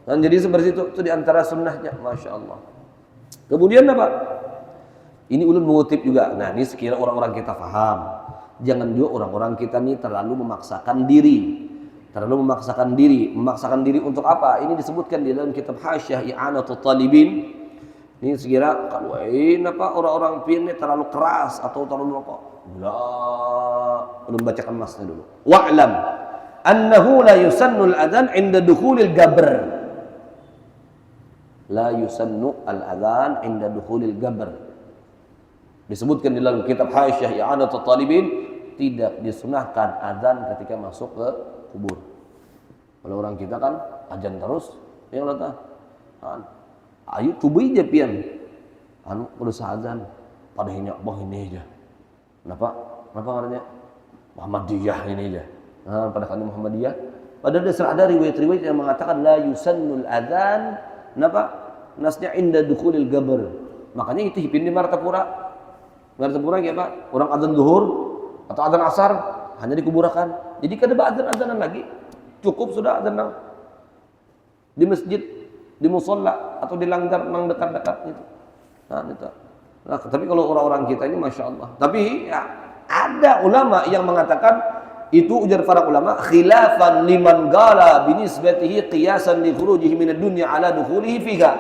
Dan jadi seperti itu di antara sunnahnya, masya Allah. Kemudian apa? Ini ulun mengutip juga. Nah, ini sekira orang-orang kita paham. Jangan juga orang-orang kita ini terlalu memaksakan diri. Memaksakan diri untuk apa? Ini disebutkan di dalam kitab Hasyiah I'anatul Talibin. Ini sekira kalau orang-orang pian ini terlalu keras atau terlalu apa? Belum bacakan masnya dulu. Wa'lam annahu la yusannul adzan 'inda dukhulil gabr. La yusannu al-adzan 'inda dukhulil gabr. Disebutkan di dalam kitab Hasyiah I'anatul Talibin, tidak disunahkan azan ketika masuk ke kubur. Kalau orang kita kan azan terus, yang latah. Ayo coba aja pian. Kalau azan pada ini aja. Kenapa namanya? Muhammadiyah ini aja. Pada kan Muhammadiyah. Padahal ada riwayat-riwayat yang mengatakan la yusannul adzan. Kenapa? Nasnya inda dukhulil gabr. Makanya itu hipin di Martapura. Martapura kayak apa? Orang azan zuhur atau azan asar hanya dikuburakan. Jadi kada azan-azanan lagi. Cukup sudah azan di masjid, di musola atau di langgar nang dekat-dekat gitu. Itu. Tapi kalau orang-orang kita ini masya Allah. Tapi ya, ada ulama yang mengatakan itu, ujar para ulama, khilafan liman qala binisbatihi qiyasan li khurujihi minad dunya ala dukhulihi fiha.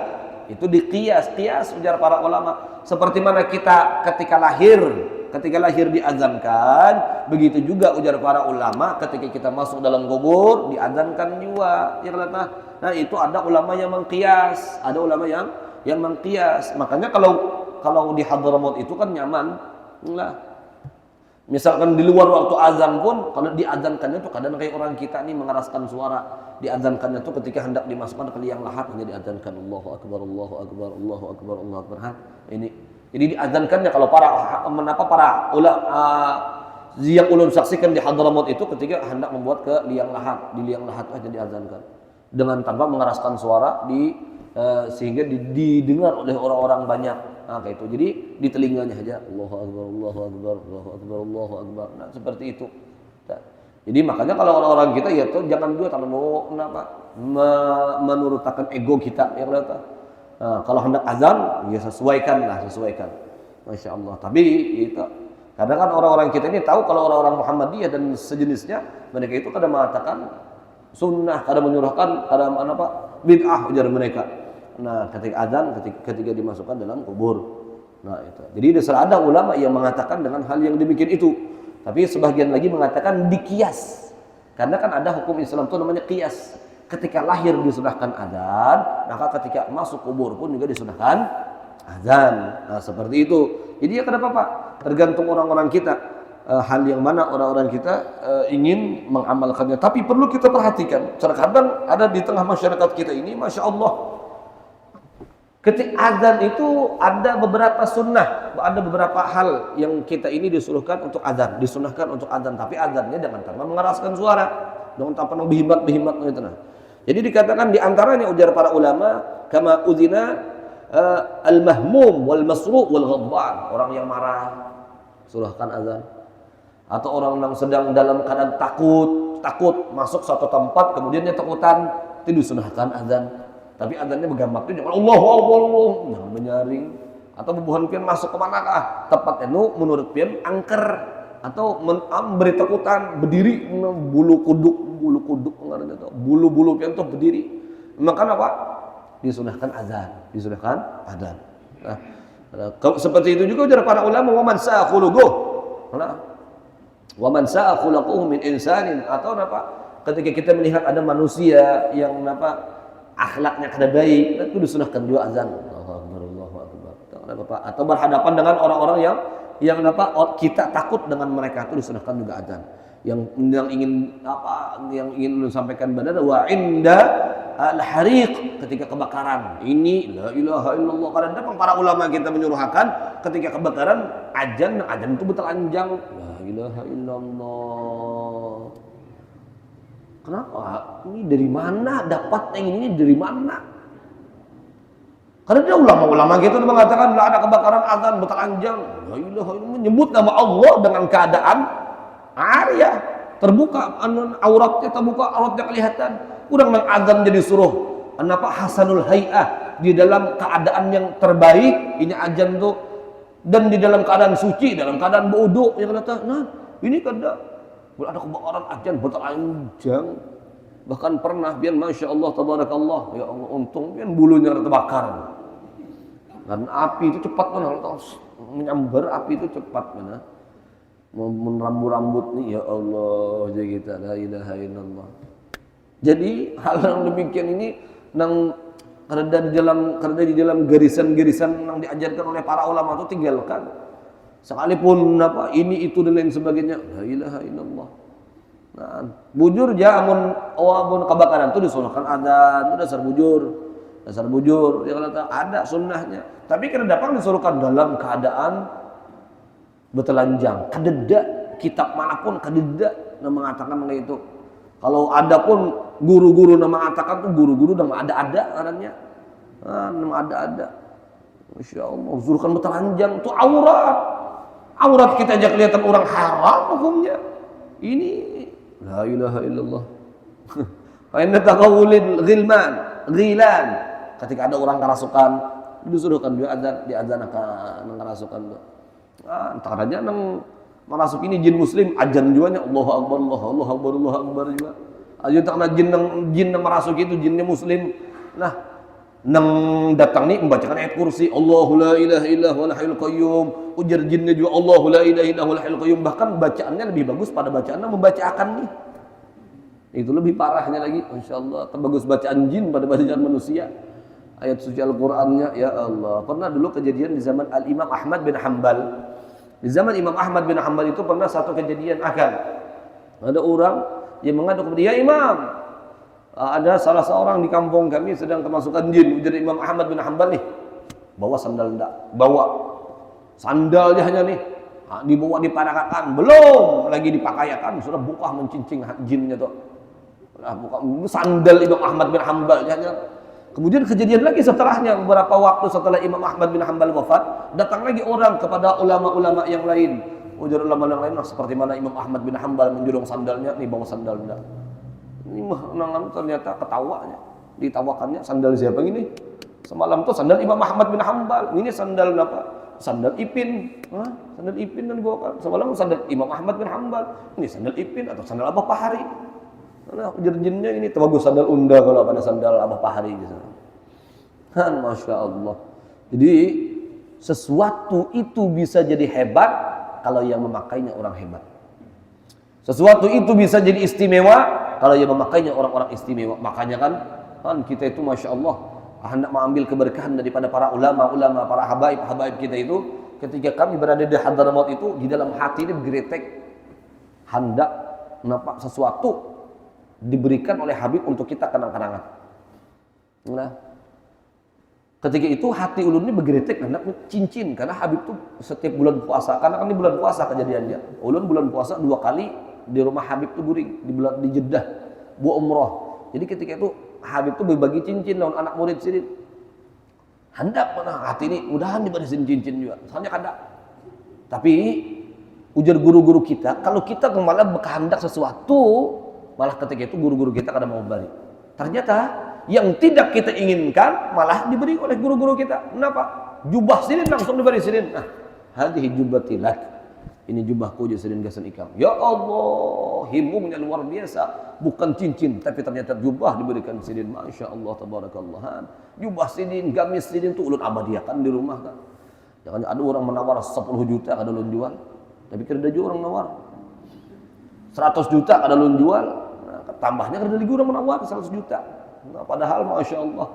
Itu diqiyas ujar para ulama. Seperti mana kita ketika lahir diazankan, begitu juga ujar para ulama ketika kita masuk dalam kubur diazankan juga. Nah, itu ada ulama yang mengqiyas, ada ulama yang mengqiyas. Makanya kalau di Hadramaut itu kan nyaman lah. Misalkan di luar waktu azan pun, kalau diazankannya tuh kadang kayak orang kita nih mengeraskan suara. Diazankannya tuh ketika hendak dimasukkan ke liang lahat, hanya diazankan Allahu Akbar, Allahu Akbar, Allahu Akbar, Allahu Akbar. Ini. Jadi diazankannya kalau para ulama yang ulun saksikan di Hadramaut itu ketika hendak membuat ke liang lahat, di liang lahat aja diazankan. Dengan tanpa mengeraskan suara sehingga didengar oleh orang-orang banyak. Nah, kayak itu. Jadi di telinganya aja Allahu Akbar, Allahu Akbar, Allahu Akbar, Allahu Akbar. Nah, seperti itu. Nah, jadi makanya kalau orang-orang kita ya tuh jangan juga terlalu menurutakan ego kita yang lain. Nah, kalau hendak azan ya sesuaikan. Masya Allah. Tapi itu kadang kan orang-orang kita ini tahu kalau orang-orang Muhammadiyah dan sejenisnya, mereka itu kadang mengatakan sunnah, kadang menyuruhkan, kadang bid'ah ujar mereka. Nah, ketika azan, ketika dimasukkan dalam kubur. Nah, itu. Jadi ada ulama yang mengatakan dengan hal yang demikian itu. Tapi sebagian lagi mengatakan dikias. Karena kan ada hukum Islam itu namanya qiyas. Ketika lahir disunahkan azan, maka ketika masuk kubur pun juga disunahkan azan. Nah, seperti itu. Jadi ya kenapa Pak? Tergantung orang-orang kita. Hal yang mana orang-orang kita ingin mengamalkannya. Tapi perlu kita perhatikan. Terkadang ada di tengah masyarakat kita ini, masya Allah. Ketika azan itu ada beberapa sunnah, ada beberapa hal yang kita ini disunahkan untuk azan, tapi azannya dengan tanpa mengeraskan suara, dengan tanpa berhimat gitu. Nah. Jadi dikatakan di antaranya ujar para ulama, kama uzina al-mahmum wal masru' wal ghadban, orang yang marah surahkan azan. Atau orang yang sedang dalam keadaan takut masuk suatu tempat kemudian dia takutan, itu disunahkan azan. Tapi azannya bergambar itu jangan Allahu Akbar, jangan menyaring. Atau bubuhan pian masuk ke manakah tempat itu menurut pian angker atau memberi takutan berdiri bulu kuduk ngaranna itu bulu pian tuh berdiri. Maka apa? Disunahkan azan. Nah, seperti itu juga dari para ulama, wa man sa'a khuluquh. Nah, wa man sa'a khuluquhu min insanin, atau apa? Ketika kita melihat ada manusia yang apa akhlaknya kada baik, itu disunahkan juga azan. Allahu akbar. Atau berhadapan dengan orang-orang yang apa kita takut dengan mereka, itu disunahkan juga azan. Yang ingin lu sampaikan benar, wa inda al-hariq, ketika kebakaran. Ini la ilaha illallah. Karena memang para ulama kita menyuruhkan ketika kebakaran azan itu bertelanjang, la ilaha illallah. Kenapa? Ini dari mana dapatnya ini dari mana? Karena dia ulama-ulama gitu mengatakan bila ada kebakaran azan bertelanjang, la ilaha illallah, menyebut nama Allah dengan keadaan Arya terbuka, auratnya terbuka, auratnya kelihatan. Kurang nang azan jadi suruh kenapa hasanul hay'ah, di dalam keadaan yang terbaik ini azan tuh, dan di dalam keadaan suci, dalam keadaan berwudu, yang kata nah ini kada ada kebakaran azan bertelanjang. Bahkan pernah biar masya Allah tabarakallah, ya Allah untung biar bulunya terbakar. Dan api itu cepat mana, menyambar api itu cepat mana. Merambu-rambut nih, ya Allah, jadi kita la ilaha illallah. Jadi hal yang demikian ini nang karena di dalam garisan-garisan yang diajarkan oleh para ulama itu tinggalkan. Sekalipun apa ini itu dan lain sebagainya, la ilaha illallah. Nah, bujur jamun awabun kebakaran itu disunahkan adzan, itu dasar bujur yang kata ada sunnahnya. Tapi kenapa disuruhkan dalam keadaan bertelanjang, kadeda kitab manapun kadeda yang mengatakan mengenai itu. Kalau ada pun guru-guru yang mengatakan tuh guru-guru nama ada orangnya, nama ada. Masya Allah, suruhkan bertelanjang itu aurat kita aja kelihatan orang haram hukumnya. Ini la ilaha illallah. Fa inna taqawulil ghilan, ketika ada orang kerasukan disuruhkan dia diadzanakan kerasukan tuh. Entah aja nang masuk ini jin muslim ajan juga nya Allahu akbar Allahu akbar juga. Aja tak jin nang merasuk itu jinnya muslim. Nah, nang datang nih membacakan ayat kursi Allahu la ilaha illa huwal hayyul qayyum. Ujar jinnya juga Allahu la ilaha illa huwal hayyul qayyum. Bahkan bacaannya lebih bagus pada bacaan membacakan nih. Itu lebih parahnya lagi, insyaallah terbagus bacaan jin pada bacaan manusia. Ayat suci Al-Qur'annya, ya Allah. Pernah dulu kejadian di zaman Al-Imam Ahmad bin Hanbal. Di zaman Imam Ahmad bin Hanbal itu pernah satu kejadian ada orang yang mengadu kepada dia, Imam, ada salah seorang di kampung kami sedang kemasukan jin. Ujar Imam Ahmad bin Hanbal nih, bawa sandal enggak? Bawa sandalnya hanya nih, dibawa diparakakan, belum lagi dipakaikan, sudah buka mencincing jinnya tuh. Buka sandal Imam Ahmad bin Hanbal hanya. Kemudian kejadian lagi setelahnya, beberapa waktu setelah Imam Ahmad bin Hanbal wafat, datang lagi orang kepada ulama-ulama yang lain. Ujar ulama yang lain, seperti mana Imam Ahmad bin Hanbal menjulung sandalnya, nih bawa sandalnya. Ini mah ternyata ketawanya, ditawakannya sandal siapa ini? Semalam tuh sandal Imam Ahmad bin Hanbal. Ini sandal apa? Sandal Ipin. Sandal Ipin yang dibawakan. Semalam sandal Imam Ahmad bin Hanbal. Ini sandal Ipin atau sandal Abah Pahari. Nah, ujar jinnya ini terbagus sandal Unda kalau pada sandal Abah Pahari gitu. Kan Masya Allah. Jadi sesuatu itu bisa jadi hebat kalau yang memakainya orang hebat. Sesuatu itu bisa jadi istimewa kalau yang memakainya orang-orang istimewa. Makanya kan kita itu Masya Allah hendak mengambil keberkahan daripada para ulama-ulama, para habaib kita itu. Ketika kami berada di Hadramaut itu, di dalam hati ini bergeretek hendak nampak sesuatu diberikan oleh Habib untuk kita kenang-kenangan. Nah, ketika itu hati ulun ini bergeretek hendak cincin, karena Habib tuh setiap bulan puasa, karena kan ini bulan puasa kejadiannya. Ulun bulan puasa 2 kali di rumah Habib tuh guring di Jeddah buat umroh. Jadi ketika itu Habib tuh berbagi cincin lawan anak murid sirit. Hendak mana hati ini mudahan dibarisin cincin juga. Soalnya kada. Tapi ujar guru-guru kita, kalau kita malah berkehendak sesuatu, malah ketika itu guru-guru kita kada mau beri. Ternyata yang tidak kita inginkan malah diberi oleh guru-guru kita. Kenapa? Jubah sirin langsung diberi sirin. Nah, hadhihi jubbati lak. Ini jubahku je sirin gasan ikam. Ya Allah, himungnya luar biasa. Bukan cincin, tapi ternyata jubah diberikan sirin. Masya Allah, tabarakallah. Jubah sirin, gamis sirin itu ulun abadiakan di rumah kan. Jangan ada orang menawar 10 juta kada ulun jual. Tapi kira ada juga orang menawar 100 juta kada ulun jual. Nah, tambahnya kada lagi orang menawar 100 juta. Nah, padahal Masya Allah,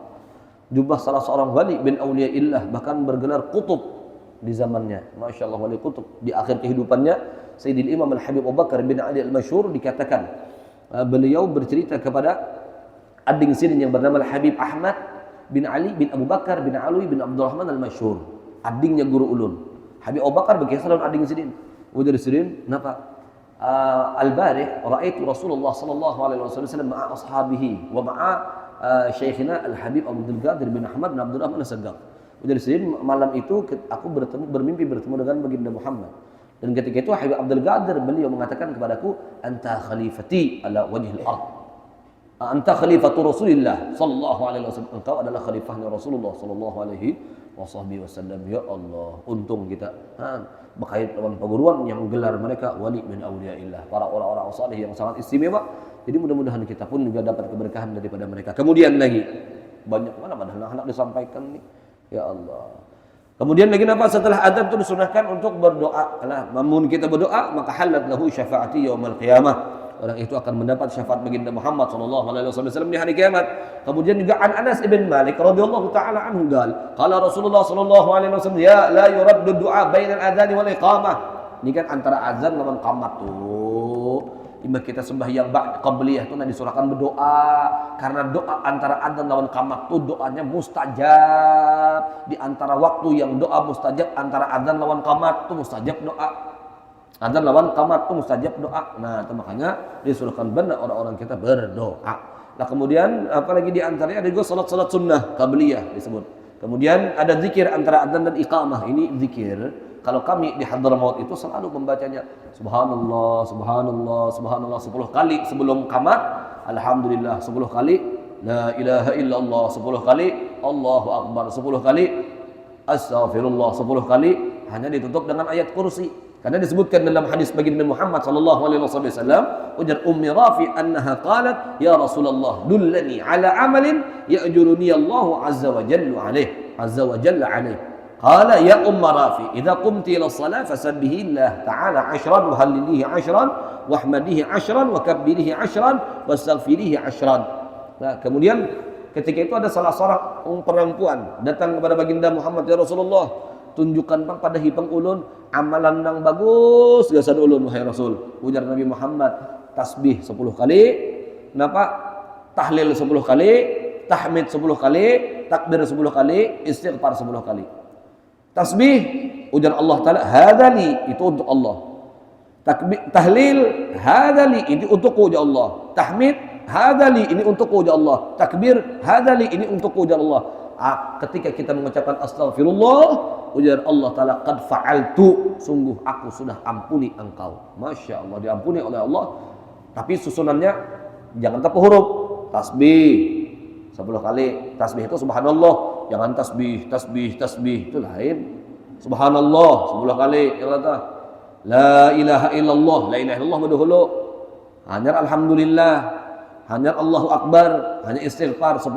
jubah salah seorang wali bin awliyaillah bahkan bergelar kutub di zamannya, Masya Allah, wali kutub. Di akhir kehidupannya Sayyidil Imam Al-Habib Abu Bakar bin Ali Al-Masyhur dikatakan beliau bercerita kepada ading sirin yang bernama Al-Habib Ahmad bin Ali bin Abu Bakar bin Alwi bin Abdurrahman Al-Masyhur, adingnya guru ulun. Habib Abu Bakar berkisah lawan ading sirin. Ujar sirin, "Napa? Al-barih ra'aitu Rasulullah sallallahu alaihi wasallam ma'a ashabihi wa ma'a syekhina Al-Habib Abdul Qadir bin Ahmad bin Abdurrahman As-Sagaf." Ujar sirin, malam itu aku bermimpi bertemu dengan baginda Muhammad. Dan ketika itu Habib Abdul Qadir beliau mengatakan kepadaku, "Anta khalifati ala wajhil ard. Anta khalifatu Rasulillah sallallahu alaihi wasallam." Engkau adalah khalifahnya Rasulullah sallallahu alaihi wasallam. Ya Allah, untung kita berkait lawan perguruan yang gelar mereka wali min auliyaillah, para orang-orang saleh yang sangat istimewa. Jadi mudah-mudahan kita pun juga dapat keberkahan daripada mereka. Kemudian lagi banyak mana padahal anak disampaikan nih. Ya Allah. Kemudian lagi apa? Setelah adzan itu disunahkan untuk berdoa. Namun kita berdoa maka halat lahu syafaati yaumil qiyamah. Orang itu akan mendapat syafaat baginda Muhammad sallallahu alaihi wasallam di hari kiamat. Kemudian juga an Anas ibn Malik radhiyallahu taala anhu qala Rasulullah sallallahu alaihi wasallam ya la yuraddu du'a bainal adzan wal iqamah. Ini kan antara azan lawan qamat tuh. Imam kita sembahyang qabliyah itu disurahkan berdoa karena doa antara adzan lawan qamat itu doanya mustajab. Di antara waktu yang doa mustajab antara adzan lawan qamat itu mustajab doa. Adzan lawan qamat itu mustajab doa. Nah, itu makanya disurahkan benar orang-orang kita berdoa. Nah, kemudian apalagi di antaranya ada juga salat-salat sunnah qabliyah disebut. Kemudian ada zikir antara adzan dan iqamah. Ini zikir. Kalau kami di Hadramaut itu selalu membacanya subhanallah, subhanallah, subhanallah 10 kali sebelum qamat, alhamdulillah 10 kali, la ilaha illallah 10 kali, Allahu akbar 10 kali, astaghfirullah 10 kali, hanya ditutup dengan ayat kursi. Karena disebutkan dalam hadis baginda Muhammad sallallahu alaihi wasallam, ujar Ummi Rafi annaha qalat, ya Rasulullah, dullani ala amalin ya'juruni Allah azza wa jalla alaih. Qala ya Umma Rafi, idza qumti ila shalah fasabbihi Allah ta'ala 10 wa hallilihi 10 wahmadihi 10 wa kabbirihi 10 wastaghfirihi 10. Nah, kemudian ketika itu ada salah seorang perempuan datang kepada baginda Muhammad, ya Rasulullah, tunjukkan bang pada hipang ulun amalan yang bagus gasan ulun wahai Rasul. Ujar Nabi Muhammad, tasbih 10 kali, napa? Tahlil 10 kali, tahmid 10 kali, takbir 10 kali, istighfar 10 kali. Tasbih, ujar Allah Ta'ala, hadali, itu untuk Allah. Tahlil, hadali, ini untukku, ujar Allah. Tahmid, hadali, ini untukku, ujar Allah. Takbir, hadali, ini untukku, ujar Allah. Ketika kita mengucapkan astagfirullah, ujar Allah Ta'ala, qad fa'altu, sungguh aku sudah ampuni engkau. Masya Allah, diampuni oleh Allah. Tapi susunannya, jangan tanpa huruf. Tasbih 10 kali, tasbih itu subhanallah. Jangan tasbih itu lain. Subhanallah 10 kali. Kata la ilaha illallah, la ilaha illallah madhulu. Hanya alhamdulillah, hanya Allahu akbar, hanya istighfar 10.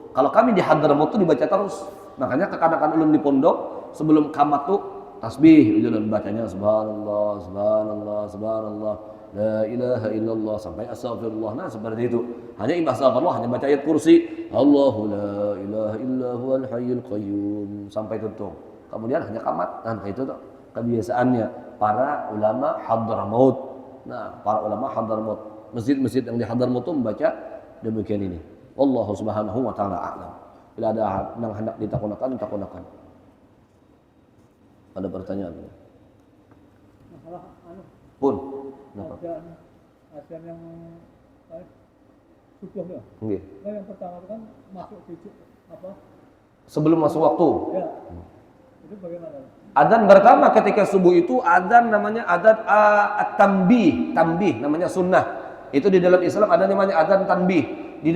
Kalau kami di Hadramaut itu dibaca terus. Makanya kekanakan ulun di pondok sebelum qamat tuh tasbih ulun bacanya subhanallah, subhanallah, subhanallah. La ilaha illallah sampai astaghfirullah. Nah, seperti itu. Hanya imam astaghfirullah, hanya baca ayat kursi. Allahu la ilaha illa huwal hayyul qayyum sampai tutup. Kemudian hanya qamat. Nah, itu tuh kebiasaannya para ulama Hadramaut. Nah, para ulama Hadramaut, masjid-masjid yang di Hadramaut itu membaca demikian ini. Wallahu subhanahu wa ta'ala a'lam. Bila ada yang hendak ditakunakan. Ada pertanyaan? Masalah Pun. Azan yang subuh ya. Nggih. Nah, yang pertama itu kan masuk di sebelum masuk waktu. Ya. Itu bagaimana? Adzan pertama ketika subuh itu adzan namanya adzan at-tanbih, tanbih namanya sunnah. Itu di dalam Islam ada namanya adzan tanbih. Di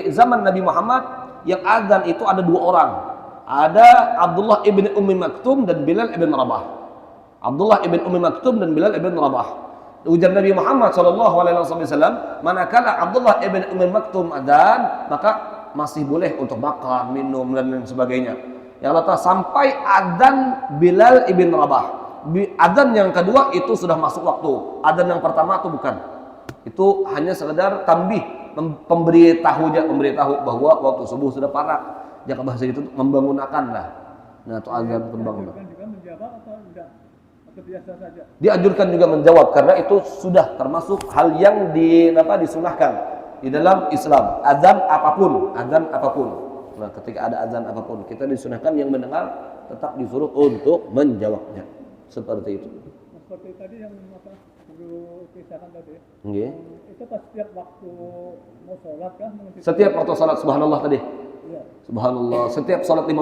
zaman Nabi Muhammad yang adzan itu ada dua orang. Ada Abdullah ibn Ummi Maktum dan Bilal ibn Rabah. Abdullah ibn Ummi Maktum dan Bilal ibn Rabah. Ujar Nabi Muhammad SAW, manakala Abdullah ibn Ummi Maktum adzan, maka masih boleh untuk makan, minum dan lain sebagainya. Yang Allah sampai adzan Bilal ibn Rabah. Adzan yang kedua itu sudah masuk waktu. Adzan yang pertama itu bukan. Itu hanya sekedar tambih, memberitahu bahwa waktu subuh sudah parah. Jika bahasa itu membangunkan lah. Nah, itu adzan pembangunan. Dianjurkan juga menjawab atau enggak? Atau biasa saja? Dianjurkan juga menjawab karena itu sudah termasuk hal yang disunahkan di dalam Islam. Adzan apapun. Nah, ketika ada azan apapun, kita disunahkan yang mendengar tetap disuruh untuk menjawabnya. Seperti itu. Seperti tadi yang guru kisahkan tadi. Okay. Itu pas setiap waktu mau sholat kah? Setiap waktu sholat, subhanallah tadi. Iya. Subhanallah. Setiap sholat 5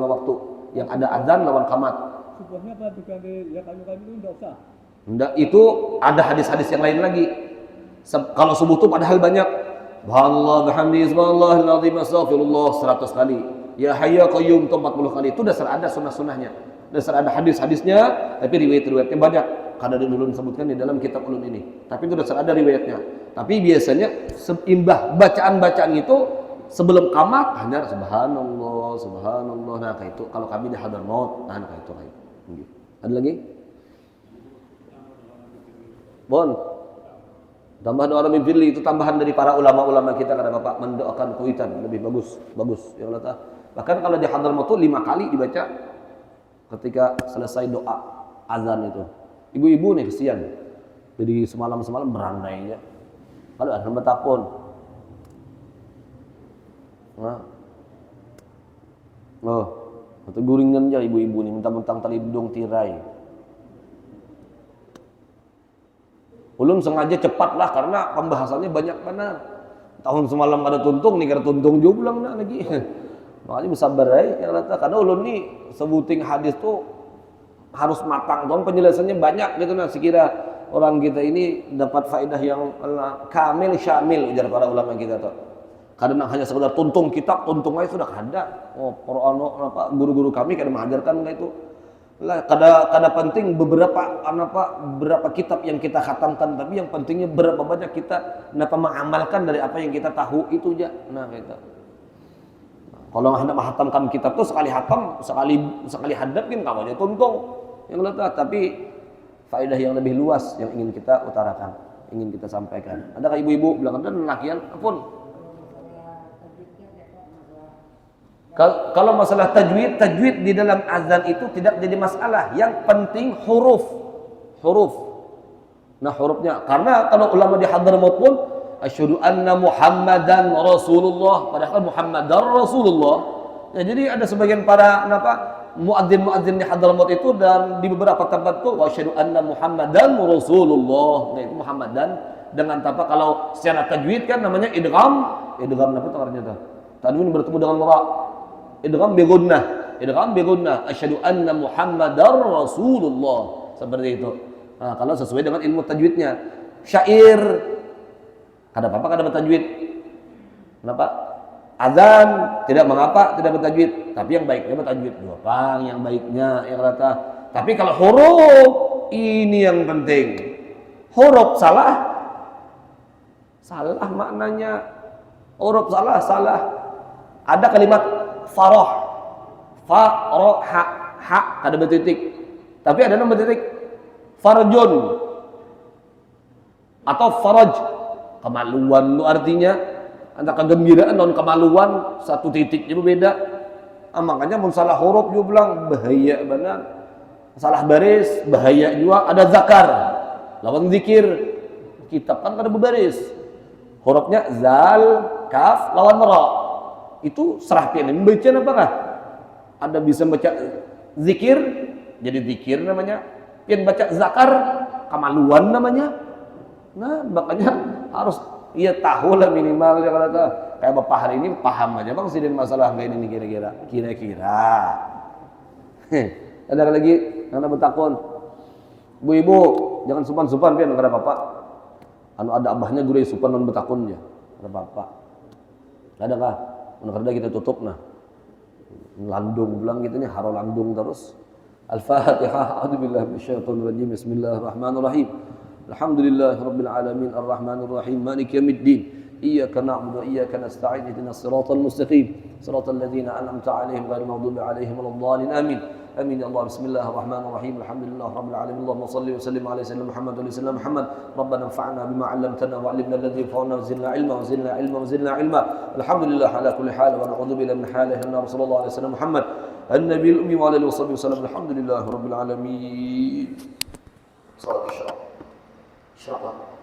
waktu, yang ada azan lawan qamat. Subuhnya apa diganti ya kayu-kayu itu enggak usah. Enggak, itu ada hadis-hadis yang lain lagi. Kalau subuh itu padahal banyak. Subhanallah bihamdihi subhanallahil azim astaghfirullah 100 kali. Ya hayya qayyum 40 kali. Itu dasar ada sunnah-sunnahnya. Dasar ada hadis-hadisnya, tapi riwayat-riwayatnya banyak. Karena dulu disebutkan di dalam kitab ulum ini. Tapi itu dasar ada riwayatnya. Tapi biasanya seimbah bacaan-bacaan itu sebelum qamat hanya subhanallah. Nah, kayak itu kalau kami di Hadramaut, nah kayak itu. Ada lagi? Bon. Tambah doa Rabbi Firli itu tambahan dari para ulama-ulama kita kata Bapak mendoakan kuitan lebih bagus ya Allah. Bahkan kalau di Hadramaut itu 5 kali dibaca ketika selesai doa azan itu. Ibu-ibu nih kesian. Jadi semalam berandainya. Kalau ada betapun. Nah. Oh, atau guringan aja ibu-ibu nih mentang-mentang tali hidung tirai. Ulun sengaja cepat lah karena pembahasannya banyak benar. Tahun semalam ada tuntung nih, kada tuntung juga pulang nah lagi. Makanya bersabar ya kata karena ulun nih sebuting hadis tuh harus matang dong penjelasannya banyak gitu nah sekira orang kita ini dapat faedah yang kamil syamil ujar para ulama kita tuh. Kadang hanya sekedar tuntung kitab, tuntung aja sudah ada. Oh, para guru-guru kami kadang mengajarkan itu. Lah kada penting beberapa kitab yang kita khatamkan, tapi yang pentingnya berapa banyak kita mengamalkan dari apa yang kita tahu itu aja. Nah, kita. Kalau hendak menghatamkan kitab tuh sekali hatam, sekali hadap kan kamu aja tuntung. Yang letak, tapi faedah yang lebih luas yang ingin kita utarakan, ingin kita sampaikan. Adakah ibu-ibu bilang ada lakian pun? Kalau masalah tajwid di dalam azan itu tidak jadi masalah. Yang penting huruf. Nah hurufnya. Karena kalau ulama di Hadramaut pun asyhadu anna Muhammadan Rasulullah. Padahal Muhammadan Rasulullah. Ya, jadi ada sebagian para muadzin di Hadramaut itu dan di beberapa tempat tuh asyhadu anna Muhammadan Rasulullah. Nah itu Muhammadan dengan tanpa kalau secara tajwid kan namanya idgham apa tuh artinya tuh? Tanwin bertemu dengan ra. Idgham bi gunnah asyhadu anna Muhammadar Rasulullah seperti itu. Nah, kalau sesuai dengan ilmu tajwidnya. Syair kada apa-apa kada bertajwid. Kenapa? Azan tidak mengapa tidak bertajwid, tapi yang baiknya bertajwid. Doang yang baiknya yang rata. Tapi kalau huruf ini yang penting. Huruf salah maknanya. Huruf salah. Ada kalimat faroh, ha kada bertitik, tapi ada nama titik farjun atau faraj kemaluan itu artinya antara kegembiraan dan kemaluan satu titiknya berbeda. Makanya mun salah huruf juga bilang bahaya benar, salah baris bahaya juga. Ada zakar lawan zikir, kitab kan kada berbaris, hurufnya zal kaf lawan ra. Itu serah pilih membaca apakah ada bisa baca zikir jadi zikir namanya, pian baca zakar kemaluan namanya. Nah makanya harus ia tahu lah minimal ya kata Kayak bapak hari ini paham aja bang sidin masalah kayak ini kira-kira. Ada lagi anak bertakon. Bu-ibu, jangan supan-supan pian kada bapak. Anu ada abahnya guru supan non bertakon ya. Kada bapak. Ada kah? Mun kada kita tutup nah. Landung bilang gitu nya haro landung terus. Al-Fatihah. A'udzubillahi minasyaitonir rajim. Bismillahirrahmanirrahim. Alhamdulillahirabbil alamin arrahmanir rahim maliki yaumiddin. Iyyaka na'budu wa iyyaka nasta'in ihdinas siratal mustaqim siratal ladzina an'amta 'alaihim ghairil maghdubi 'alaihim waladdallin amin. Amin ya Allah. Bismillahirrahmanirrahim. Alhamdulillahirabbil alamin. Allahumma shalli wa sallim ala sayyidina Muhammad wa ala sayyidina Muhammad. Rabbana anfa'na bima 'allamtana wa 'allimna alladhi yanfa'una wa zidna 'ilma wa zidna 'ilma wa zidna 'ilma. Alhamdulillah ala kulli hal wa na'udzu billahi min halihi anna Rasulullah alaihi wasallam Muhammad an-nabiyil ummi wa alihi wasallam. Alhamdulillahirabbil alamin. Salat isya. Insyaallah.